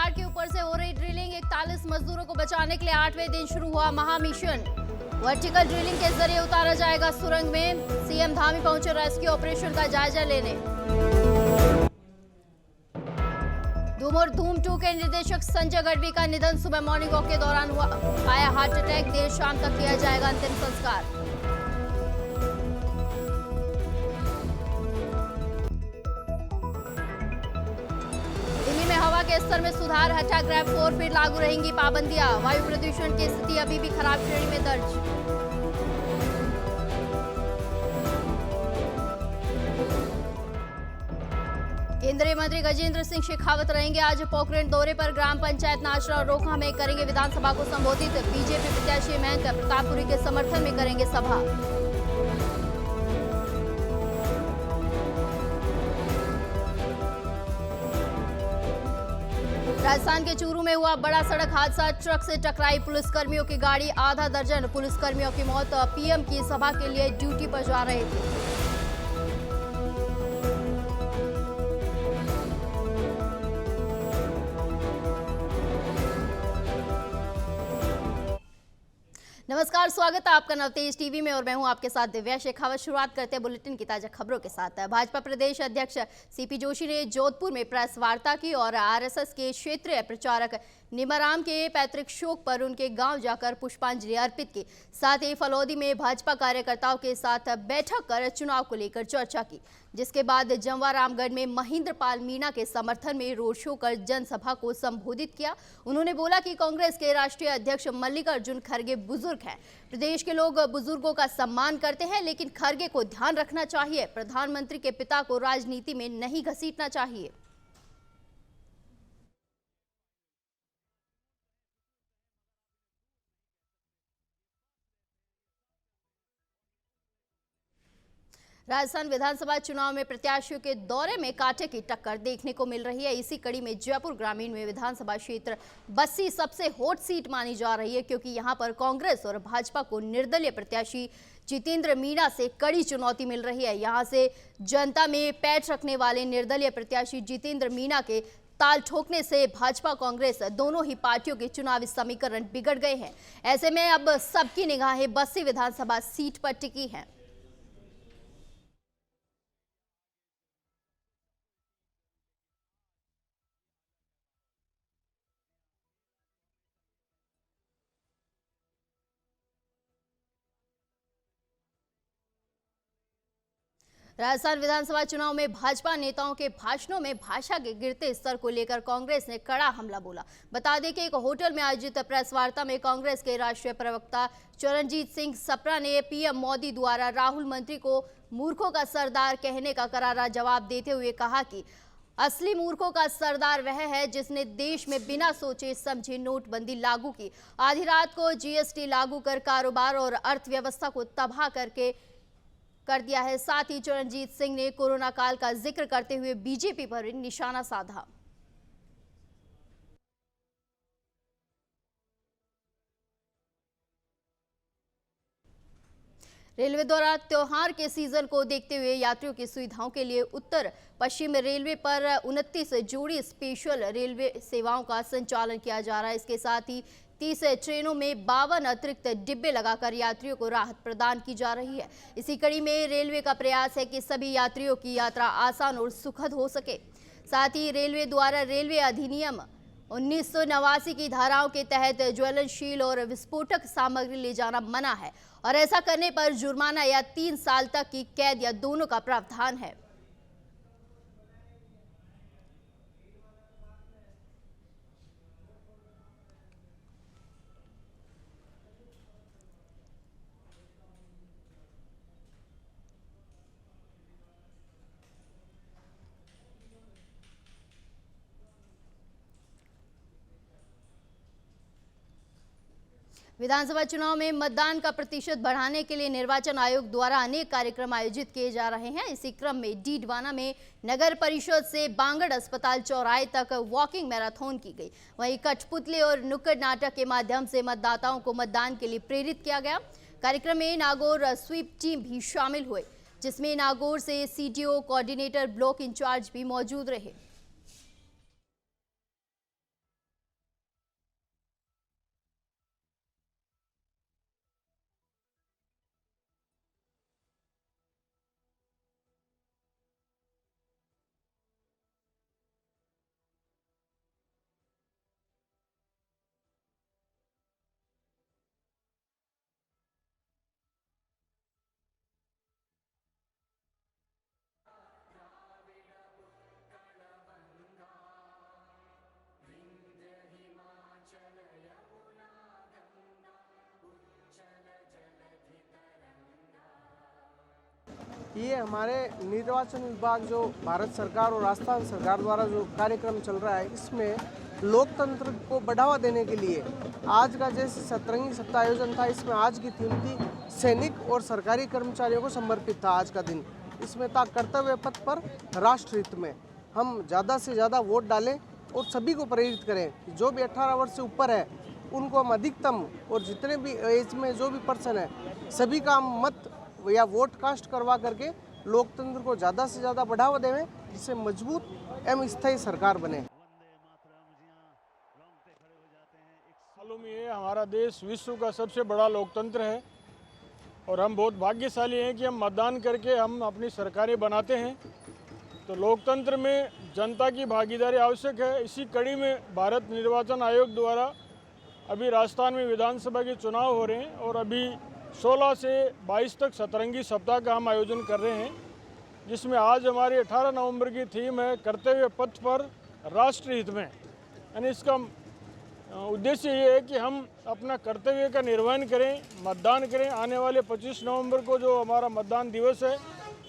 पहाड़ के ऊपर से हो रही ड्रिलिंग। 41 मजदूरों को बचाने के लिए 8वें दिन शुरू हुआ महामिशन। वर्टिकल ड्रिलिंग के जरिए उतारा जाएगा सुरंग में। सीएम धामी पहुंचे रेस्क्यू ऑपरेशन का जायजा लेने। धूम और धूम 2 के निर्देशक संजय गढ़वी का निधन। सुबह मॉर्निंग वॉक के दौरान हुआ आया हार्ट अटैक। देर शाम तक किया जाएगा अंतिम संस्कार। दिल्ली में हवा के स्तर में सुधार हटा ग्रेड 4, फिर लागू रहेंगी पाबंदियां। वायु प्रदूषण की स्थिति अभी भी खराब श्रेणी में दर्ज। केंद्रीय मंत्री गजेंद्र सिंह शेखावत रहेंगे आज पोखरण दौरे पर। ग्राम पंचायत नाचरा और रोखा में करेंगे विधानसभा को संबोधित। बीजेपी प्रत्याशी महंत प्रतापपुरी के समर्थन में करेंगे सभा। राजस्थान के चूरू में हुआ बड़ा सड़क हादसा। ट्रक से टकराई पुलिसकर्मियों की गाड़ी। आधा दर्जन पुलिसकर्मियों की मौत। पीएम की सभा के लिए ड्यूटी पर जा रहे थे। नमस्कार, स्वागत है आपका नवतेज टीवी में और मैं हूं आपके साथ दिव्या शेखावत। शुरुआत करते हैं बुलेटिन की ताजा खबरों के साथ। भाजपा प्रदेश अध्यक्ष सीपी जोशी ने जोधपुर में प्रेस वार्ता की और आरएसएस के क्षेत्रीय प्रचारक निमाराम के पैतृक शोक पर उनके गांव जाकर पुष्पांजलि अर्पित की। साथ ही फलौदी में भाजपा कार्यकर्ताओं के साथ बैठक कर चुनाव को लेकर चर्चा की, जिसके बाद जमवारामगढ़ में महेंद्र पाल मीणा के समर्थन में रोड शो कर जनसभा को संबोधित किया। उन्होंने बोला कि कांग्रेस के राष्ट्रीय अध्यक्ष मल्लिकार्जुन खड़गे बुजुर्ग हैं। प्रदेश के लोग बुजुर्गों का सम्मान करते हैं, लेकिन खड़गे को ध्यान रखना चाहिए, प्रधानमंत्री के पिता को राजनीति में नहीं घसीटना चाहिए। राजस्थान विधानसभा चुनाव में प्रत्याशियों के दौरे में कांटे की टक्कर देखने को मिल रही है। इसी कड़ी में जयपुर ग्रामीण में विधानसभा क्षेत्र बस्सी सबसे हॉट सीट मानी जा रही है, क्योंकि यहां पर कांग्रेस और भाजपा को निर्दलीय प्रत्याशी जितेंद्र मीणा से कड़ी चुनौती मिल रही है। यहां से जनता में पैठ रखने वाले निर्दलीय प्रत्याशी जितेंद्र मीणा के ताल ठोकने से भाजपा कांग्रेस दोनों ही पार्टियों के चुनावी समीकरण बिगड़ गए हैं। ऐसे में अब सबकी निगाहें बस्सी विधानसभा सीट पर टिकी हैं। राजस्थान विधानसभा चुनाव में भाजपा नेताओं के भाषणों में भाषा के गिरते स्तर को लेकर कांग्रेस ने कड़ा हमला बोला। बता दें कि एक होटल में आयोजित प्रेस वार्ता में कांग्रेस के राष्ट्रीय प्रवक्ता चरणजीत सिंह सप्रा ने पीएम मोदी द्वारा राहुल मंत्री को मूर्खों का सरदार कहने का करारा जवाब देते हुए कहा कि असली मूर्खों का सरदार वह है जिसने देश में बिना सोचे समझे नोटबंदी लागू की, आधी रात को जीएसटी लागू कर कारोबार और अर्थव्यवस्था को तबाह कर दिया है। साथ ही चरणजीत सिंह ने कोरोना काल का जिक्र करते हुए बीजेपी पर निशाना साधा। रेलवे द्वारा त्योहार के सीजन को देखते हुए यात्रियों की सुविधाओं के लिए उत्तर पश्चिम रेलवे पर 29 जोड़ी स्पेशल रेलवे सेवाओं का संचालन किया जा रहा है। इसके साथ ही 30 ट्रेनों में 52 अतिरिक्त डिब्बे लगाकर यात्रियों को राहत प्रदान की जा रही है। इसी कड़ी में रेलवे का प्रयास है कि सभी यात्रियों की यात्रा आसान और सुखद हो सके। साथ ही रेलवे द्वारा रेलवे अधिनियम 1989 की धाराओं के तहत ज्वलनशील और विस्फोटक सामग्री ले जाना मना है और ऐसा करने पर जुर्माना या 3 साल तक की कैद या दोनों का प्रावधान है। विधानसभा चुनाव में मतदान का प्रतिशत बढ़ाने के लिए निर्वाचन आयोग द्वारा अनेक कार्यक्रम आयोजित किए जा रहे हैं। इसी क्रम में डीडवाना में नगर परिषद से बांगड़ अस्पताल चौराहे तक वॉकिंग मैराथन की गई। वहीं कठपुतली और नुक्कड़ नाटक के माध्यम से मतदाताओं को मतदान के लिए प्रेरित किया गया। कार्यक्रम में नागौर स्वीप टीम भी शामिल हुए, जिसमें नागौर से सीडीओ, कोऑर्डिनेटर, ब्लॉक इंचार्ज भी मौजूद रहे। ये हमारे निर्वाचन विभाग जो भारत सरकार और राजस्थान सरकार द्वारा जो कार्यक्रम चल रहा है, इसमें लोकतंत्र को बढ़ावा देने के लिए आज का जैसे सतरंगी सप्ताह आयोजन था, इसमें आज की थीम थी सैनिक और सरकारी कर्मचारियों को समर्पित था। आज का दिन इसमें था कर्तव्य पथ पर राष्ट्र हित में हम ज़्यादा से ज़्यादा वोट डालें और सभी को प्रेरित करें। जो भी 18 वर्ष से ऊपर है उनको हम अधिकतम, और जितने भी एज में जो भी पर्सन है सभी का हम मत या वोट कास्ट करवा करके लोकतंत्र को ज़्यादा से ज़्यादा बढ़ावा देवें, जिससे मजबूत एवं स्थायी सरकार बने। मालूम ये हमारा देश विश्व का सबसे बड़ा लोकतंत्र है और हम बहुत भाग्यशाली हैं कि हम मतदान करके हम अपनी सरकारें बनाते हैं। तो लोकतंत्र में जनता की भागीदारी आवश्यक है। इसी कड़ी में भारत निर्वाचन आयोग द्वारा अभी राजस्थान में विधानसभा के चुनाव हो रहे हैं और अभी 16 से 22 तक सतरंगी सप्ताह का हम आयोजन कर रहे हैं, जिसमें आज हमारी 18 नवंबर की थीम है कर्तव्य पथ पर राष्ट्र हित में। यानी इसका उद्देश्य ये है कि हम अपना कर्तव्य का निर्वहन करें, मतदान करें। आने वाले 25 नवंबर को जो हमारा मतदान दिवस है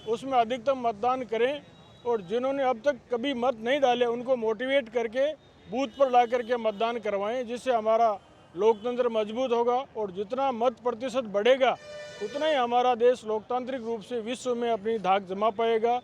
उसमें अधिकतम मतदान करें और जिन्होंने अब तक कभी मत नहीं डाले उनको मोटिवेट करके बूथ पर ला करके मतदान करवाएं, जिससे हमारा लोकतंत्र मजबूत होगा और जितना मत प्रतिशत बढ़ेगा उतना ही हमारा देश लोकतांत्रिक रूप से विश्व में अपनी धाक जमा पाएगा।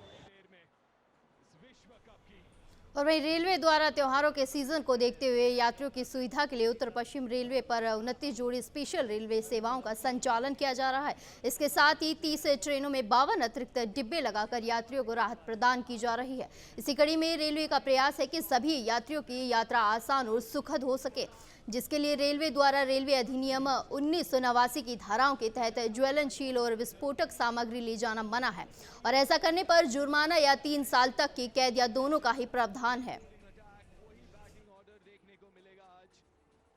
और वहीं रेलवे द्वारा त्योहारों के सीजन को देखते हुए यात्रियों की सुविधा के लिए उत्तर पश्चिम रेलवे पर 29 जोड़ी स्पेशल रेलवे सेवाओं का संचालन किया जा रहा है। इसके साथ ही 30 ट्रेनों में 52 अतिरिक्त डिब्बे लगाकर यात्रियों को राहत प्रदान की जा रही है। इसी कड़ी में रेलवे का प्रयास है कि सभी यात्रियों की यात्रा आसान और सुखद हो सके, जिसके लिए रेलवे द्वारा रेलवे अधिनियम 1989 की धाराओं के तहत ज्वलनशील और विस्फोटक सामग्री ले जाना मना है और ऐसा करने पर जुर्माना या 3 साल तक की कैद या दोनों का ही प्रावधान है।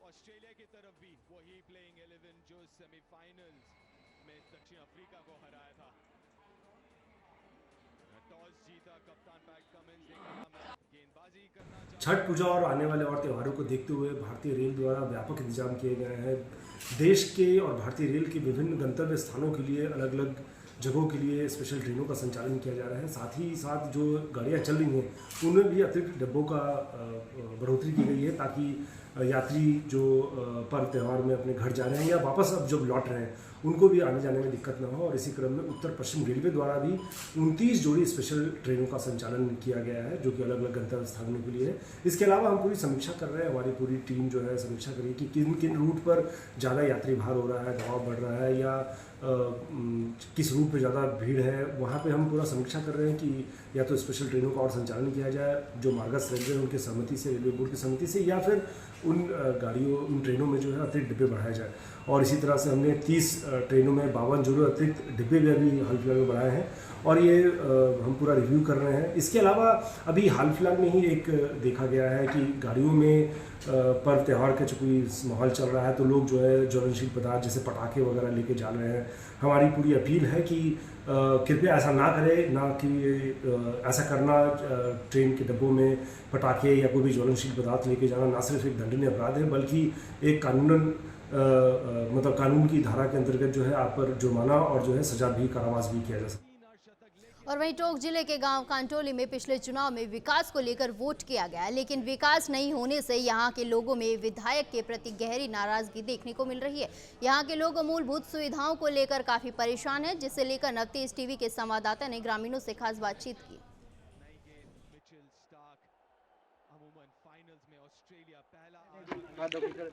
ऑस्ट्रेलिया की तरफ भी वही प्लेइंग 11 जो सेमीफाइनल्स में दक्षिण अफ्रीका को हराया था। टॉस जीता कप्तान पैट कमिंस ने कहा मैं गेंदबाजी करना चाहता हूं। छठ पूजा और आने वाले और त्योहारों को देखते हुए भारतीय रेल द्वारा व्यापक इंतजाम किए गए हैं। देश के और भारतीय रेल के विभिन्न गंतव्य स्थानों के लिए अलग अलग जगहों के लिए स्पेशल ट्रेनों का संचालन किया जा रहा है। साथ ही साथ जो गाड़ियां चल रही हैं उनमें भी अतिरिक्त डिब्बों का बढ़ोतरी की गई है, ताकि यात्री जो पर्व त्यौहार में अपने घर जा रहे हैं या वापस अब जब लौट रहे हैं उनको भी आने जाने में दिक्कत न हो। और इसी क्रम में उत्तर पश्चिम रेलवे द्वारा भी 29 जोड़ी स्पेशल ट्रेनों का संचालन किया गया है, जो कि अलग अलग गंतव्य स्थानों के लिए है। इसके अलावा हम पूरी समीक्षा कर रहे हैं, हमारी पूरी टीम जो है समीक्षा करी कि किन किन रूट पर ज़्यादा यात्री भार हो रहा है, दबाव बढ़ रहा है या किस रूट पर ज़्यादा भीड़ है। वहाँ पे हम पूरा समीक्षा कर रहे हैं कि या तो स्पेशल ट्रेनों का और संचालन किया जाए, जो मार्गस्थ रेलवे उनकी सहमति से, रेलवे बोर्ड की सहमति से, या फिर उन ट्रेनों में जो है अतिरिक्त डिब्बे बढ़ाए जाए। और इसी तरह से हमने 30 ट्रेनों में 52 जो अतिरिक्त डिब्बे भी अभी हाल फिलहाल में बढ़ाए हैं और ये हम पूरा रिव्यू कर रहे हैं। इसके अलावा अभी हाल फिलहाल में ही एक देखा गया है कि गाड़ियों में पर्व त्यौहार का जो कोई माहौल चल रहा है तो लोग जो है ज्वलनशील पदार्थ जैसे पटाखे वगैरह लेके जा रहे हैं। हमारी पूरी अपील है कि कृपया ऐसा ना करें, ना कि ऐसा करना ट्रेन के डिब्बों में पटाखे या कोई भी ज्वलनशील पदार्थ लेके जाना ना सिर्फ एक दंडनीय अपराध है बल्कि एक कानूनन मतलब कानून की धारा के अंतर्गत जो है आप पर जुर्माना और जो है सजा भी, कारावास भी किया जा सकता है। और वहीं टोंक जिले के गांव कांटोली में पिछले चुनाव में विकास को लेकर वोट किया गया, लेकिन विकास नहीं होने से यहां के लोगों में विधायक के प्रति गहरी नाराजगी देखने को मिल रही है। यहां के लोग मूलभूत सुविधाओं को लेकर काफी परेशान हैं, जिसे लेकर नवतेज टीवी के संवाददाता ने ग्रामीणों से खास बातचीत की।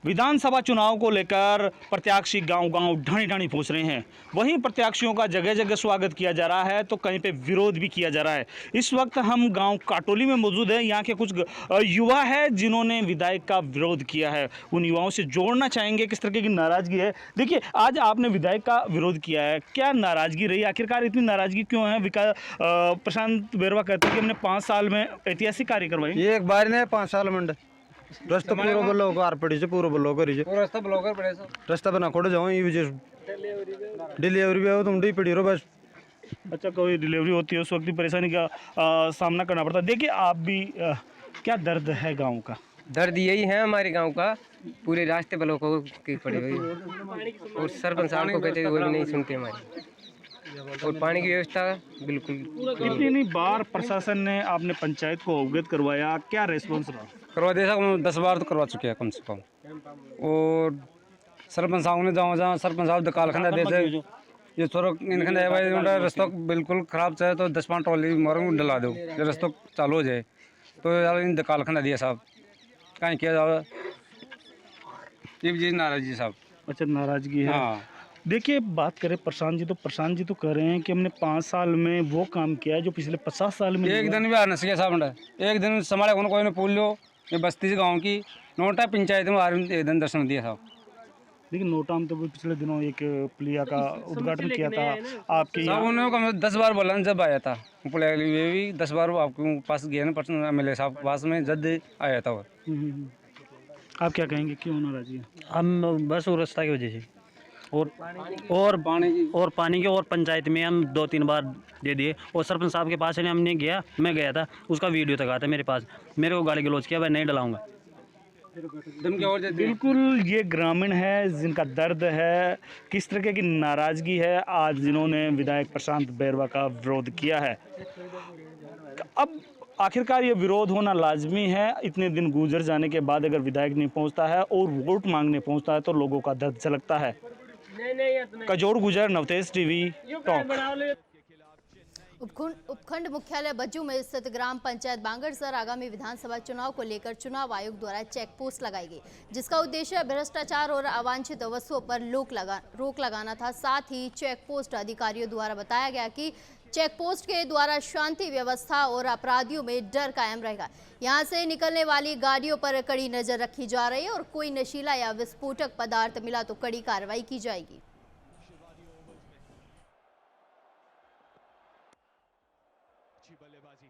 विधानसभा चुनाव को लेकर प्रत्याशी गांव-गांव ढाणी-ढाणी पहुंच रहे हैं। वहीं प्रत्याशियों का जगह-जगह स्वागत किया जा रहा है तो कहीं पे विरोध भी किया जा रहा है। इस वक्त हम गांव काटोली में मौजूद हैं। यहाँ के कुछ युवा हैं जिन्होंने विधायक का विरोध किया है। उन युवाओं से जोड़ना चाहेंगे किस तरह की नाराजगी है। देखिए, आज आपने विधायक का विरोध किया है, क्या नाराजगी रही? आखिरकार इतनी नाराजगी क्यों है? प्रशांत बेरवा कहते हैं कि हमने 5 साल में ऐतिहासिक कार्य करवाए। ये एक बार ने 5 साल मंड रास्ता पूरा ब्लॉक आर पड़ी से पूरा ब्लॉक करी से रास्ता ब्लॉक कर पड़े से रास्ता बना खोड़ जाओ ये विजय डिलीवरी भी हो तुम डी पड़ी रो बस। अच्छा, कोई डिलीवरी होती है उस वक्त परेशानी का सामना करना पड़ता है। देखिए, आप भी क्या दर्द है गांव का? दर्द यही है हमारे गांव का, पूरे रास्ते ब्लॉक हो के पड़े हुए और सरपंच साहब को कहते हुए भी नहीं सुनते हमारे। और पानी की व्यवस्था बिल्कुल कितनी बार प्रशासन ने आपने पंचायत को अवगत करवाया, क्या रेस्पॉन्स रहा? करवा दे सकूँ 10 बार तो करवा चुके हैं कम से कम। और सरपंच साहब ने जहाँ सरपंच साहब दकाल खंदा दे से ये थोड़ा इन खंदा है भाई उनका रास्ता बिल्कुल खराब चाहे तो 10-5 ट्रॉली मारूँ डला दो, ये रास्ता चालू हो जाए तो यार इन दकाल खंदा दिया साहब कहीं किया जाए, ये जी नाराजी साहब। अच्छा, नाराजगी है। हाँ, देखिए, बात करें प्रशांत जी तो कह रहे हैं कि हमने 5 साल में वो काम किया है जो पिछले 50 साल में एक दिन भी आ न सके साहब ने, एक दिन संभाले कोई ने पूछ लो ये बस्ती से गाँव की नोटा पंचायत में एक दिन दर्शन दिया साहब। लेकिन नोटा में तो वो पिछले दिनों एक प्लिया का उद्घाटन किया था आपके साहब उन्होंने 10 बार बोला जब आया था पुलिया के लिए भी 10 बार वो आपके पास गया ना पर्सन MLA साहब पास में जब आया था वो। आप क्या कहेंगे, क्यों नाराजी है? हम बस वो रास्ता की वजह से और पानी के और पंचायत में हम 2-3 बार दे दिए और सरपंच साहब के पास हमने गया, मैं गया था, उसका वीडियो तक आता मेरे पास, मेरे को गाली गलौज किया, भाई नहीं डलाऊंगा। बिल्कुल, ये ग्रामीण है जिनका दर्द है, किस तरह की नाराजगी है आज जिन्होंने विधायक प्रशांत बैरवा का विरोध किया है। अब आखिरकार ये विरोध होना लाजमी है। इतने दिन गुजर जाने के बाद अगर विधायक नहीं पहुंचता है और वोट मांगने पहुंचता है तो लोगों का दर्द झलकता है। कजोड़ गुजर, नवतेज टीवी, टॉक। उपखंड मुख्यालय बज्जू में स्थित ग्राम पंचायत बांगड़सर आगामी विधानसभा चुनाव को लेकर चुनाव आयोग द्वारा चेक पोस्ट लगाई गई, जिसका उद्देश्य भ्रष्टाचार और अवांछित वस्तुओं पर रोक लगाना था। साथ ही चेक पोस्ट अधिकारियों द्वारा बताया गया कि चेक पोस्ट के द्वारा शांति व्यवस्था और अपराधियों में डर कायम रहेगा। यहां से निकलने वाली गाड़ियों पर कड़ी नजर रखी जा रही है और कोई नशीला या विस्फोटक पदार्थ मिला तो कड़ी कार्रवाई की जाएगी। अच्छी बल्लेबाजी,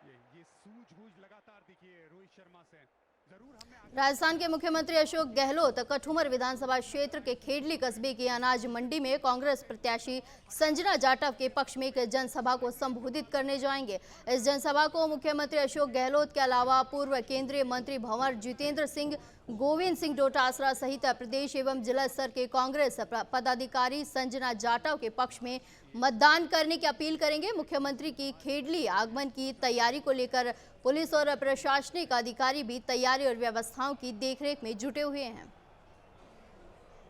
ये सूझबूझ लगातार दिखिए रोहित शर्मा से। जरूर हमने राजस्थान के मुख्यमंत्री अशोक गहलोत कठुमर विधानसभा क्षेत्र के खेडली कस्बे की अनाज मंडी में कांग्रेस प्रत्याशी संजना जाटव के पक्ष में एक जनसभा को संबोधित करने जाएंगे। इस जनसभा को मुख्यमंत्री अशोक गहलोत के अलावा पूर्व केंद्रीय मंत्री भंवर जितेंद्र सिंह, गोविंद सिंह डोटासरा सहित प्रदेश एवं जिला स्तर के कांग्रेस पदाधिकारी संजना जाटव के पक्ष में मतदान करने की अपील करेंगे। मुख्यमंत्री की खेडली आगमन की तैयारी को लेकर पुलिस और प्रशासनिक अधिकारी भी तैयारी और व्यवस्थाओं की देखरेख में जुटे हुए हैं।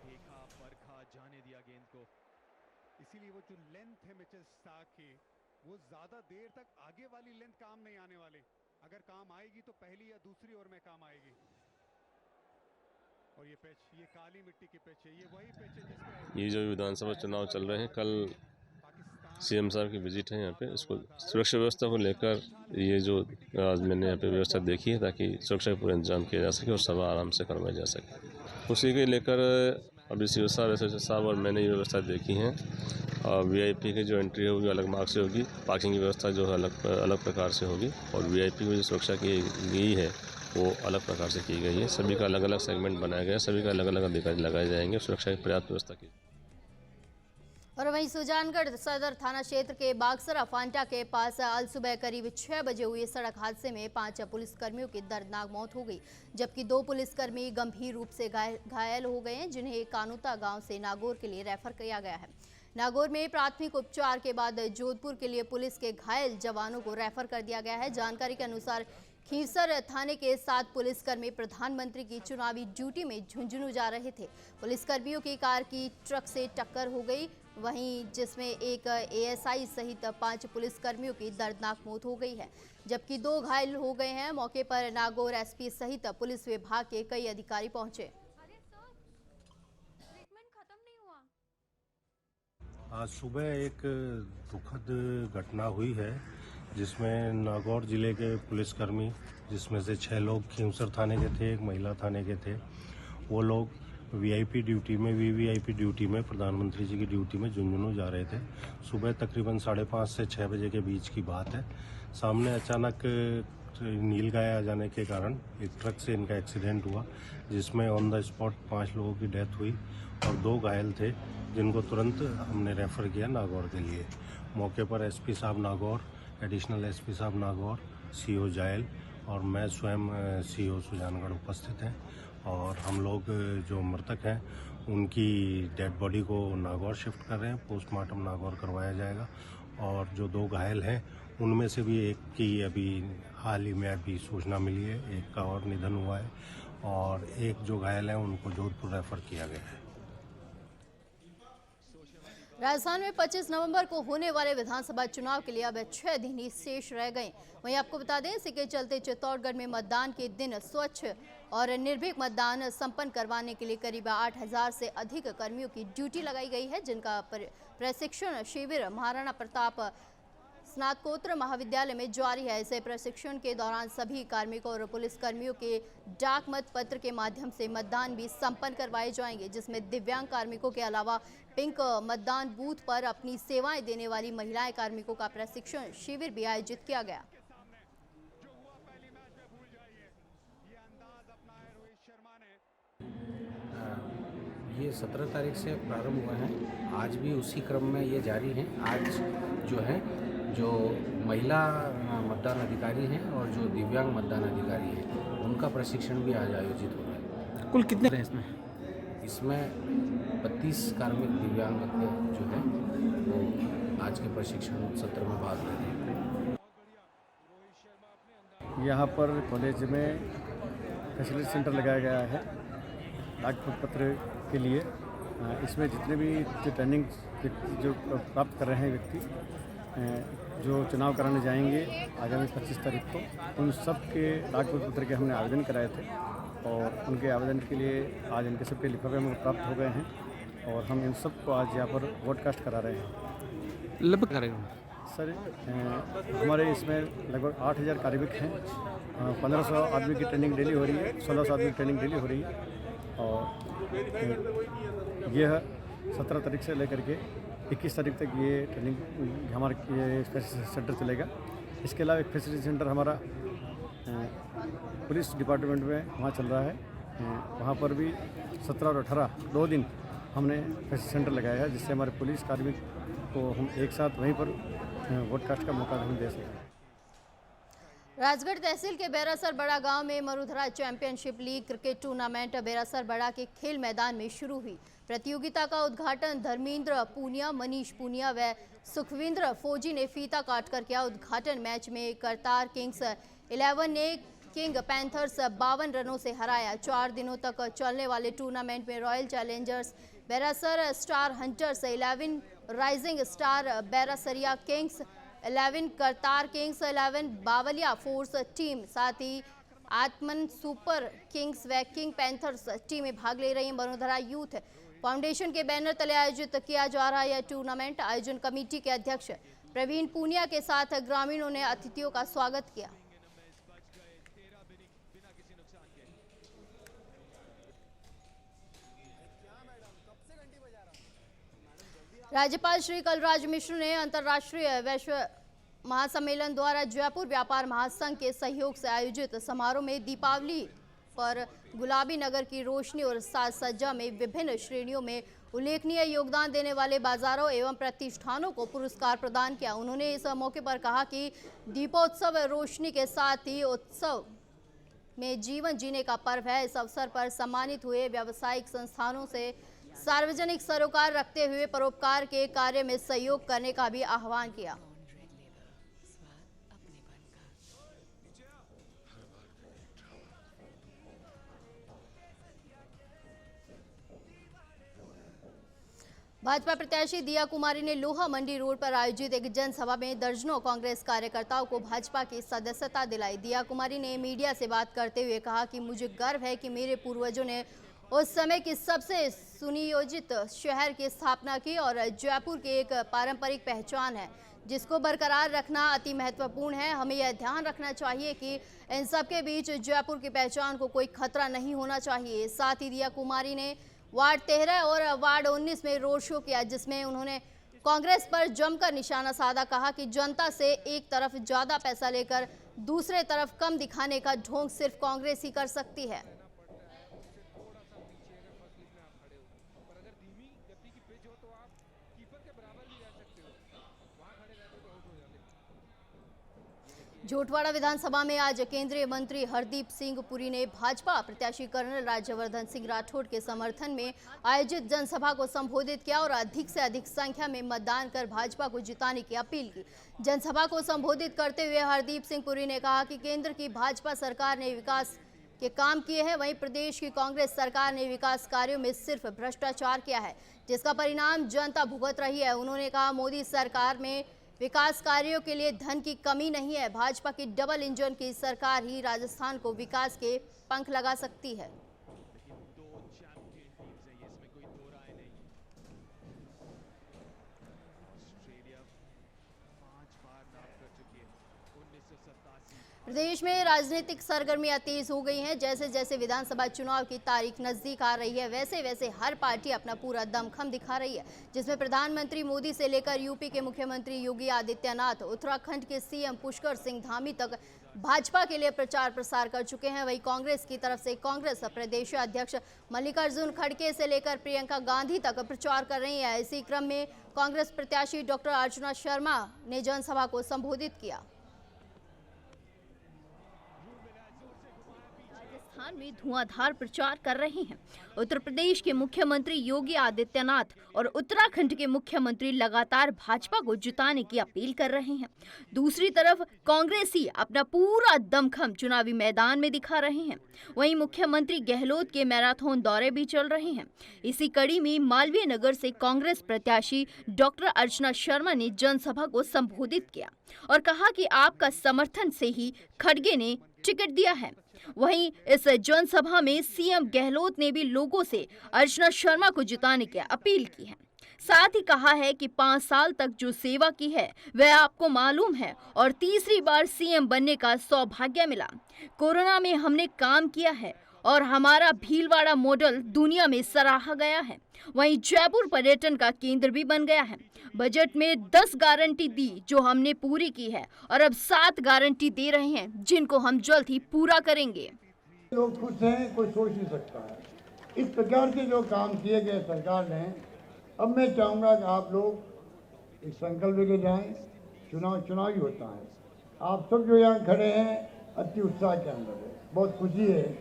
देखा परखा जाने दिया गेंद को, इसीलिए वो जो लेंथ है मैचेस की वो ज्यादा देर तक आगे वाली लेंथ काम नहीं आने वाले, अगर काम आएगी तो पहली या दूसरी ओवर में काम आएगी। और ये पिच, ये काली मिट्टी की पिच है, ये वही पिच है जिसमें ये जो विधानसभा चुनाव चल रहे हैं, कल CM साहब की विजिट है यहाँ पे, इसको सुरक्षा व्यवस्था को लेकर ये जो आज मैंने यहाँ पे व्यवस्था देखी है ताकि सुरक्षा का पूरा इंतजाम किया जा सके और सभा आराम से करवाई जा सके, उसी के लेकर अभी CO साहब, SHO साहब और मैंने ये व्यवस्था देखी है। और VIP की जो एंट्री होगी अलग मार्ग से होगी, पार्किंग की व्यवस्था जो है अलग प्रकार से होगी और VIP की जो सुरक्षा की गई है वो अलग प्रकार से की गई है। सभी का अलग अलग सेगमेंट बनाया गया है, सभी का अलग अलग अधिकारी लगाए जाएंगे, सुरक्षा की पर्याप्त व्यवस्था की। और वहीं सुजानगढ़ सदर थाना क्षेत्र के बागसरा फांटा के पास अल सुबह करीब 6 बजे हुए सड़क हादसे में 5 पुलिसकर्मियों की दर्दनाक मौत हो गई, जबकि 2 पुलिसकर्मी गंभीर रूप से घायल हो गए हैं, जिन्हें कानूता गांव से नागौर के लिए रेफर किया गया है। नागौर में प्राथमिक उपचार के बाद जोधपुर के लिए पुलिस के घायल जवानों को रेफर कर दिया गया है। जानकारी के अनुसार खींवसर थाने के 7 पुलिसकर्मी प्रधानमंत्री की चुनावी ड्यूटी में झुंझुनू जा रहे थे। पुलिसकर्मियों की कार की ट्रक से टक्कर हो गई, वहीं जिसमें एक ASI सहित 5 पुलिसकर्मियों की दर्दनाक मौत हो गई है, जबकि 2 घायल हो गए हैं। मौके पर नागौर SP सहित पुलिस विभाग के कई अधिकारी पहुंचे। आज सुबह एक दुखद घटना हुई है जिसमें नागौर जिले के पुलिसकर्मी, जिसमें से 6 लोग खींवसर थाने के थे, एक महिला थाने के थे, वो लोग VIP ड्यूटी में VVIP ड्यूटी में प्रधानमंत्री जी की ड्यूटी में झुंझुनू जा रहे थे। सुबह तकरीबन 5:30 से 6 बजे के बीच की बात है। सामने अचानक नीलगाय आ जाने के कारण एक ट्रक से इनका एक्सीडेंट हुआ, जिसमें ऑन द स्पॉट 5 लोगों की डेथ हुई और 2 घायल थे, जिनको तुरंत हमने रेफर किया नागौर के लिए। मौके पर SP साहब नागौर, एडिशनल SP साहब नागौर, CO जायल और मैं स्वयं CO सुजानगढ़ उपस्थित हैं। और हम लोग जो मृतक हैं उनकी डेड बॉडी को नागौर शिफ्ट कर रहे हैं, पोस्टमार्टम नागौर करवाया जाएगा। और जो 2 घायल हैं उनमें से भी एक की अभी हाल ही में अभी सूचना मिली है, एक का और निधन हुआ है, और एक जो घायल है उनको जोधपुर रेफर किया गया है। राजस्थान में 25 नवंबर को होने वाले विधानसभा चुनाव के लिए अब 6 दिन ही शेष रह गए। वहीं आपको बता दें, इसी के चलते चित्तौड़गढ़ में मतदान के दिन स्वच्छ और निर्भीक मतदान संपन्न करवाने के लिए करीब 8000 से अधिक कर्मियों की ड्यूटी लगाई गई है, जिनका प्रशिक्षण शिविर महाराणा प्रताप स्नातकोत्तर महाविद्यालय में जारी है। इसे प्रशिक्षण के दौरान सभी कार्मिकों और पुलिस कर्मियों के डाक मत पत्र के माध्यम से मतदान भी संपन्न करवाए जाएंगे, जिसमें दिव्यांग कार्मिकों के अलावा पिंक मतदान बूथ पर अपनी सेवाएं देने वाली महिलाएं कार्मिकों का प्रशिक्षण शिविर भी आयोजित किया गया। ये 17 तारीख से प्रारंभ हुआ है, आज भी उसी क्रम में ये जारी है। आज जो है जो महिला मतदान अधिकारी हैं और जो दिव्यांग मतदान अधिकारी हैं उनका प्रशिक्षण भी आज आयोजित हो रहा है। कुल कितने हैं इसमें? इसमें 32 कार्मिक दिव्यांग जो है वो आज के प्रशिक्षण सत्र में भाग ले रहे हैं। यहाँ पर कॉलेज में फैसिलिटी सेंटर लगाया गया है डाक पत्र के लिए। इसमें जितने भी जो ट्रेनिंग जो प्राप्त कर रहे हैं व्यक्ति जो चुनाव कराने जाएंगे आगामी 25 तारीख को, उन सब के डाक पत्र के हमने आवेदन कराए थे और उनके आवेदन के लिए आज इनके सबके लिफाफे हमें प्राप्त हो गए हैं और हम इन सबको आज यहाँ पर वोडकास्ट करा रहे हैं। लगभग करेगा सर हमारे इसमें लगभग 8000 कार्मिक हैं, 1500 आदमी की ट्रेनिंग डेली हो रही है, 1600 आदमी की ट्रेनिंग डेली हो रही है और यह 17 तारीख से लेकर के 21 तारीख तक ये ट्रेनिंग हमारा ये फैसिलिटी सेंटर चलेगा। इसके अलावा एक फैसिलिटी सेंटर हमारा पुलिस डिपार्टमेंट में वहाँ चल रहा है, वहाँ पर भी 17 और 18 2 दिन हमने फैसिलिटी सेंटर लगाया है, जिससे हमारे पुलिस कार्मिक को हम एक साथ वहीं पर वोडकास्ट का मौका हम दे सकें। राजगढ़ तहसील के बेरासर बड़ा गांव में Marudhara championship league cricket tournament Berasar बड़ा के खेल मैदान में शुरू हुई। प्रतियोगिता का उद्घाटन धर्मेंद्र पूनिया, मनीष पूनिया व सुखविंद्र फौजी ने फीता काटकर किया। उद्घाटन मैच में करतार किंग्स 11 ने किंग पैंथर्स 52 रनों से हराया। 4 दिनों तक चलने वाले टूर्नामेंट में Royal Challengers Berasar, Star Hunters 11, Rising Star Berasariya Kings 11, Kartar Kings 11, Bawaliya Force team, साथ ही आत्मन सुपर किंग्स व किंग पैंथर्स टीमें भाग ले रही हैं। मरुधरा यूथ फाउंडेशन के बैनर तले आयोजित किया जा रहा यह टूर्नामेंट आयोजन कमेटी के अध्यक्ष प्रवीण पूनिया के साथ ग्रामीणों ने अतिथियों का स्वागत किया। राज्यपाल श्री कलराज मिश्र ने अंतर्राष्ट्रीय वैश्व महासम्मेलन द्वारा जयपुर व्यापार महासंघ के सहयोग से आयोजित समारोह में दीपावली पर गुलाबी नगर की रोशनी और साज सज्जा में विभिन्न श्रेणियों में उल्लेखनीय योगदान देने वाले बाजारों एवं प्रतिष्ठानों को पुरस्कार प्रदान किया। उन्होंने इस मौके पर कहा कि दीपोत्सव रोशनी के साथ ही उत्सव में जीवन जीने का पर्व है। इस अवसर पर सम्मानित हुए व्यावसायिक संस्थानों से सार्वजनिक सरोकार रखते हुए परोपकार के कार्य में सहयोग करने का भी आह्वान किया। भाजपा प्रत्याशी दिया कुमारी ने लोहा मंडी रोड पर आयोजित एक जनसभा में दर्जनों कांग्रेस कार्यकर्ताओं को भाजपा की सदस्यता दिलाई। दिया कुमारी ने मीडिया से बात करते हुए कहा कि मुझे गर्व है कि मेरे पूर्वजों ने उस समय की सबसे सुनियोजित शहर की स्थापना की और जयपुर की एक पारंपरिक पहचान है जिसको बरकरार रखना अति महत्वपूर्ण है। हमें यह ध्यान रखना चाहिए कि इन सबके बीच जयपुर की पहचान को कोई खतरा नहीं होना चाहिए। साथ ही दिया कुमारी ने वार्ड 13 और वार्ड 19 में रोड शो किया, जिसमें उन्होंने कांग्रेस पर जमकर निशाना साधा। कहा कि जनता से एक तरफ ज़्यादा पैसा लेकर दूसरे तरफ कम दिखाने का ढोंग सिर्फ कांग्रेस ही कर सकती है। झोटवाड़ा विधानसभा में आज केंद्रीय मंत्री हरदीप सिंह पुरी ने भाजपा प्रत्याशी कर्नल राज्यवर्धन सिंह राठौड़ के समर्थन में आयोजित जनसभा को संबोधित किया और अधिक से अधिक संख्या में मतदान कर भाजपा को जिताने की अपील की। जनसभा को संबोधित करते हुए हरदीप सिंह पुरी ने कहा कि केंद्र की भाजपा सरकार ने विकास के काम किए हैं, वहीं प्रदेश की कांग्रेस सरकार ने विकास कार्यों में सिर्फ भ्रष्टाचार किया है, जिसका परिणाम जनता भुगत रही है। उन्होंने कहा, मोदी सरकार में विकास कार्यों के लिए धन की कमी नहीं है। भाजपा की डबल इंजन की सरकार ही राजस्थान को विकास के पंख लगा सकती है। प्रदेश में राजनीतिक सरगर्मियां तेज हो गई हैं। जैसे जैसे विधानसभा चुनाव की तारीख नजदीक आ रही है, वैसे वैसे हर पार्टी अपना पूरा दमखम दिखा रही है, जिसमें प्रधानमंत्री मोदी से लेकर यूपी के मुख्यमंत्री योगी आदित्यनाथ, उत्तराखंड के सीएम पुष्कर सिंह धामी तक भाजपा के लिए प्रचार प्रसार कर चुके हैं। वहीं कांग्रेस की तरफ से कांग्रेस प्रदेश अध्यक्ष मल्लिकार्जुन खड़गे से लेकर प्रियंका गांधी तक प्रचार कर रही है। इसी क्रम में कांग्रेस प्रत्याशी डॉक्टर अर्चना शर्मा ने जनसभा को संबोधित किया। राजस्थान में धुआंधार प्रचार कर रहे हैं। उत्तर प्रदेश के मुख्यमंत्री योगी आदित्यनाथ और उत्तराखंड के मुख्यमंत्री लगातार भाजपा को जिताने की अपील कर रहे हैं। दूसरी तरफ कांग्रेसी अपना पूरा दमखम चुनावी मैदान में दिखा रहे हैं। वहीं मुख्यमंत्री गहलोत के मैराथन दौरे भी चल रहे हैं। इसी कड़ी में मालवीय नगर से कांग्रेस प्रत्याशी डॉक्टर अर्चना शर्मा ने जनसभा को संबोधित किया और कहा कि आपका समर्थन से ही खड़गे ने टिकट दिया है। वहीं इस जनसभा में सीएम गहलोत ने भी लोगों से अर्चना शर्मा को जिताने की अपील की है। साथ ही कहा है कि 5 साल तक जो सेवा की है वह आपको मालूम है और तीसरी बार सीएम बनने का सौभाग्य मिला। कोरोना में हमने काम किया है और हमारा भीलवाड़ा मॉडल दुनिया में सराहा गया है। वहीं जयपुर पर्यटन का केंद्र भी बन गया है। बजट में 10 गारंटी दी जो हमने पूरी की है और अब 7 गारंटी दे रहे हैं जिनको हम जल्द ही पूरा करेंगे। लोग खुश हैं, कोई सोच नहीं सकता है। इस प्रकार के जो काम किए गए सरकार ने, अब मैं चाहूँगा कि आप लोग एक संकल्प लेके जाएं। चुनाव ही होता है। आप सब जो यहाँ खड़े हैं अति उत्साह के अंदर है, बहुत खुशी है।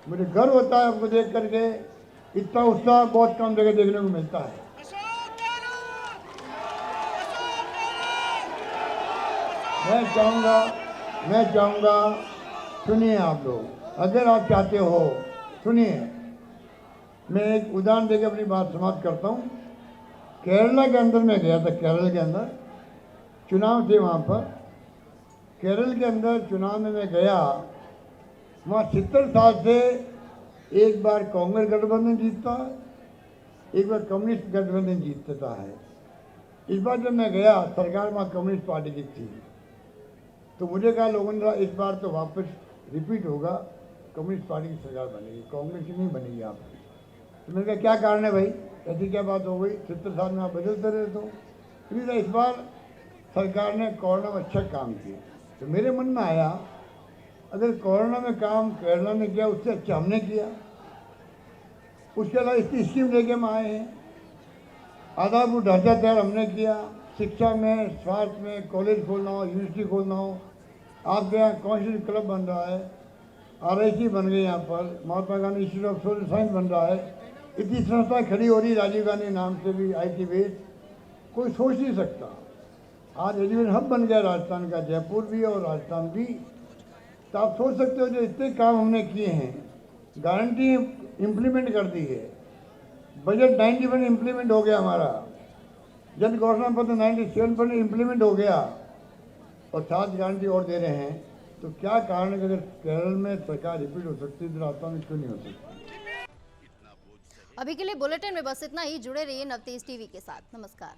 मुझे गर्व होता है आपको देख करके। इतना उत्साह बहुत कम जगह देखने को मिलता है। मैं चाहूँगा सुनिए आप लोग, अगर आप चाहते हो सुनिए। मैं एक उदाहरण देकर अपनी बात समाप्त करता हूँ। केरला के अंदर मैं गया था, केरल के अंदर चुनाव थे वहाँ पर। केरल के अंदर चुनाव में मैं गया, वहाँ 70 साल से एक बार कांग्रेस गठबंधन जीतता है, एक बार कम्युनिस्ट गठबंधन जीतता है। इस बार जब मैं गया, सरकार वहाँ कम्युनिस्ट पार्टी की थी, तो मुझे कहा लोगों ने इस बार तो वापस रिपीट होगा, कम्युनिस्ट पार्टी की सरकार बनेगी, कांग्रेस की नहीं बनेगी आप। तो मैंने कहा क्या कारण है भाई, ऐसी क्या बात हो गई, 70 साल में आप बदलते रहते हो। तो इस बार सरकार ने कोरोना में अच्छा काम किया। तो मेरे मन में आया, अगर कोरोना में काम केरला ने किया उससे अच्छा हमने किया। उसके अलावा इसकी स्कीम लेके हम आए हैं। आधारभूत ढांचा तैयार हमने किया। शिक्षा में, स्वास्थ्य में, कॉलेज खोलना हो, यूनिवर्सिटी खोलना हो। आपके यहाँ कॉन्स्टिट्यूट क्लब बन रहा है, RIC बन गई, यहाँ पर Mahatma Gandhi Institute of Social Science बन रहा है। इतनी संस्था खड़ी हो रही, राजीव गांधी नाम से भी IT बेस। कोई सोच नहीं सकता। आज एजुकेशन हब बन गया राजस्थान का, जयपुर भी और राजस्थान भी। तो आप सोच सकते हो जो इतने काम हमने किए हैं, गारंटी इम्प्लीमेंट कर दी है। बजट 91 इम्प्लीमेंट हो गया हमारा, जन घोषणा पत्र 97% इम्प्लीमेंट हो गया और 7 गारंटी और दे रहे हैं। तो क्या कारण है कि अगर केरल में सरकार रिपीट हो सकती है तो राजस्थान में क्यों नहीं हो सकती। अभी के लिए बुलेटिन में बस इतना ही। जुड़े रहिए नवतेज टीवी के साथ। नमस्कार।